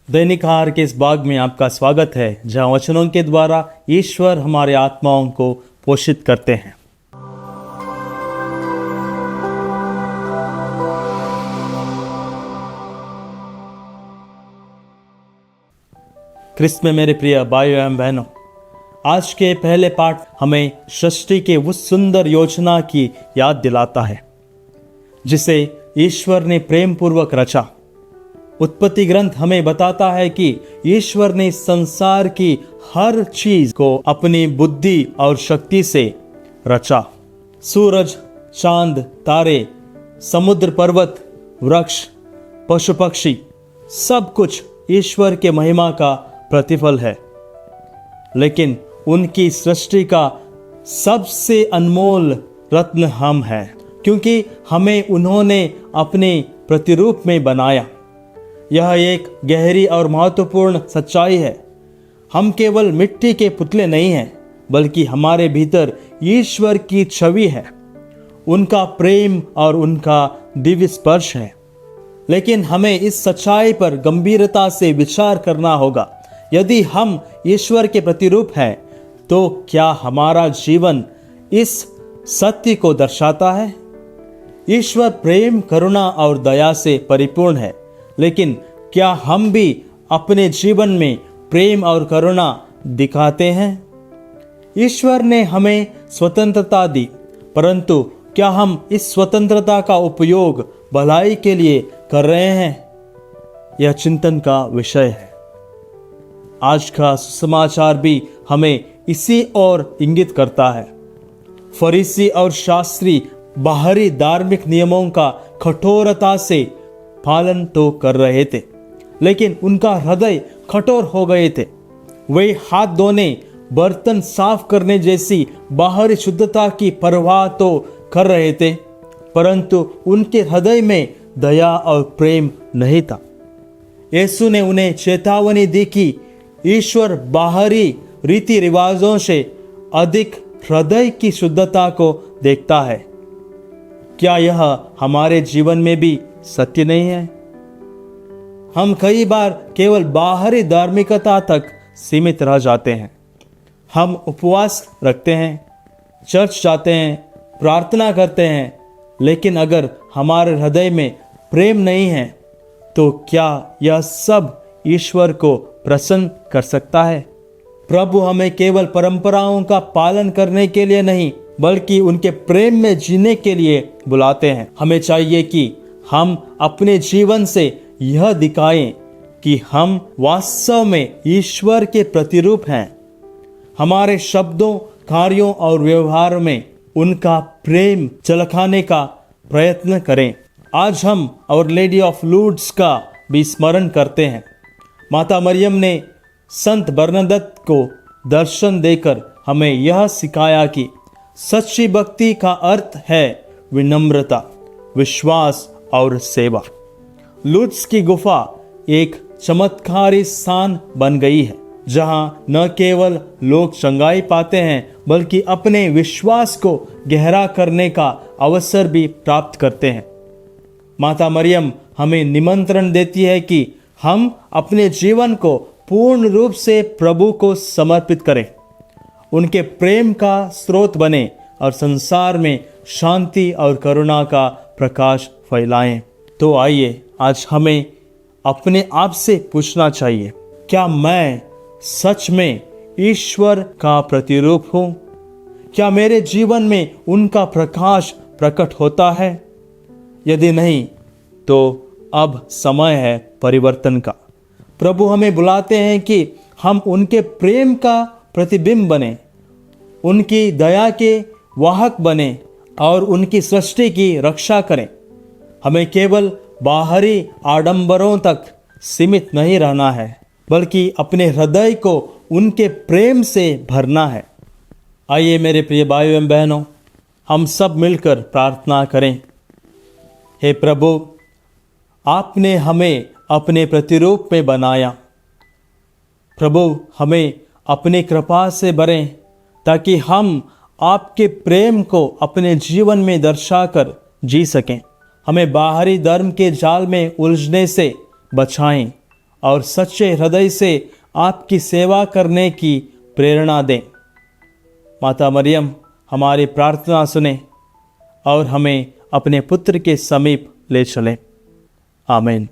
दैनिक आहार के इस भाग में आपका स्वागत है, जहाँ वचनों के द्वारा ईश्वर हमारे आत्माओं को पोषित करते हैं। ख्रिस्त में मेरे प्रिय भाइयों एवं बहनों, आज के पहले पाठ हमें सृष्टि के उस सुंदर योजना की याद दिलाता है जिसे ईश्वर ने प्रेम पूर्वक रचा। उत्पत्ति ग्रंथ हमें बताता है कि ईश्वर ने संसार की हर चीज को अपनी बुद्धि और शक्ति से रचा। सूरज, चांद, तारे, समुद्र, पर्वत, वृक्ष, पशु पक्षी, सब कुछ ईश्वर के महिमा का प्रतिफल है। लेकिन उनकी सृष्टि का सबसे अनमोल रत्न हम हैं, क्योंकि हमें उन्होंने अपने प्रतिरूप में बनाया। यह एक गहरी और महत्वपूर्ण सच्चाई है। हम केवल मिट्टी के पुतले नहीं हैं, बल्कि हमारे भीतर ईश्वर की छवि है, उनका प्रेम और उनका दिव्य स्पर्श है। लेकिन हमें इस सच्चाई पर गंभीरता से विचार करना होगा। यदि हम ईश्वर के प्रतिरूप हैं, तो क्या हमारा जीवन इस सत्य को दर्शाता है? ईश्वर प्रेम, करुणा और दया से परिपूर्ण है, लेकिन क्या हम भी अपने जीवन में प्रेम और करुणा दिखाते हैं? ईश्वर ने हमें स्वतंत्रता दी, परंतु क्या हम इस स्वतंत्रता का उपयोग भलाई के लिए कर रहे हैं? यह चिंतन का विषय है। आज का सुसमाचार भी हमें इसी ओर इंगित करता है। फरीसी और शास्त्री बाहरी धार्मिक नियमों का कठोरता से पालन तो कर रहे थे, लेकिन उनका हृदय कठोर हो गए थे। वे हाथ धोने, बर्तन साफ करने जैसी बाहरी शुद्धता की परवाह तो कर रहे थे, परंतु उनके हृदय में दया और प्रेम नहीं था। यीशु ने उन्हें चेतावनी दी कि ईश्वर बाहरी रीति रिवाजों से अधिक हृदय की शुद्धता को देखता है। क्या यह हमारे जीवन में भी सत्य नहीं है? हम कई बार केवल बाहरी धार्मिकता तक सीमित रह जाते हैं। हम उपवास रखते हैं, चर्च जाते हैं, प्रार्थना करते हैं, लेकिन अगर हमारे हृदय में प्रेम नहीं है, तो क्या यह सब ईश्वर को प्रसन्न कर सकता है? प्रभु हमें केवल परंपराओं का पालन करने के लिए नहीं, बल्कि उनके प्रेम में जीने के लिए बुलाते हैं। हमें चाहिए कि हम अपने जीवन से यह दिखाएं कि हम वास्तव में ईश्वर के प्रतिरूप हैं। हमारे शब्दों, कार्यों और व्यवहार में उनका प्रेम झलकाने का प्रयत्न करें। आज हम आवर लेडी ऑफ लूर्ड्स का भी स्मरण करते हैं। माता मरियम ने संत बरनदत्त को दर्शन देकर हमें यह सिखाया कि सच्ची भक्ति का अर्थ है विनम्रता, विश्वास और सेवा। लूर्ड्स की गुफा एक चमत्कारी स्थान बन गई है, जहां न केवल लोग चंगाई पाते हैं, बल्कि अपने विश्वास को गहरा करने का अवसर भी प्राप्त करते हैं। माता मरियम हमें निमंत्रण देती है कि हम अपने जीवन को पूर्ण रूप से प्रभु को समर्पित करें, उनके प्रेम का स्रोत बने और संसार में शांति और करुणा का प्रकाश फैलाएं। तो आइए आज हमें अपने आप से पूछना चाहिए, क्या मैं सच में ईश्वर का प्रतिरूप हूँ? क्या मेरे जीवन में उनका प्रकाश प्रकट होता है? यदि नहीं, तो अब समय है परिवर्तन का। प्रभु हमें बुलाते हैं कि हम उनके प्रेम का प्रतिबिंब बने, उनकी दया के वाहक बने और उनकी सृष्टि की रक्षा करें। हमें केवल बाहरी आडंबरों तक सीमित नहीं रहना है, बल्कि अपने हृदय को उनके प्रेम से भरना है। आइए मेरे प्रिय भाइयों एवं बहनों, हम सब मिलकर प्रार्थना करें। हे प्रभु, आपने हमें अपने प्रतिरूप में बनाया। प्रभु, हमें अपनी कृपा से भरें, ताकि हम आपके प्रेम को अपने जीवन में दर्शाकर जी सकें। हमें बाहरी धर्म के जाल में उलझने से बचाएं और सच्चे हृदय से आपकी सेवा करने की प्रेरणा दें। माता मरियम हमारी प्रार्थना सुने और हमें अपने पुत्र के समीप ले चलें। आमीन।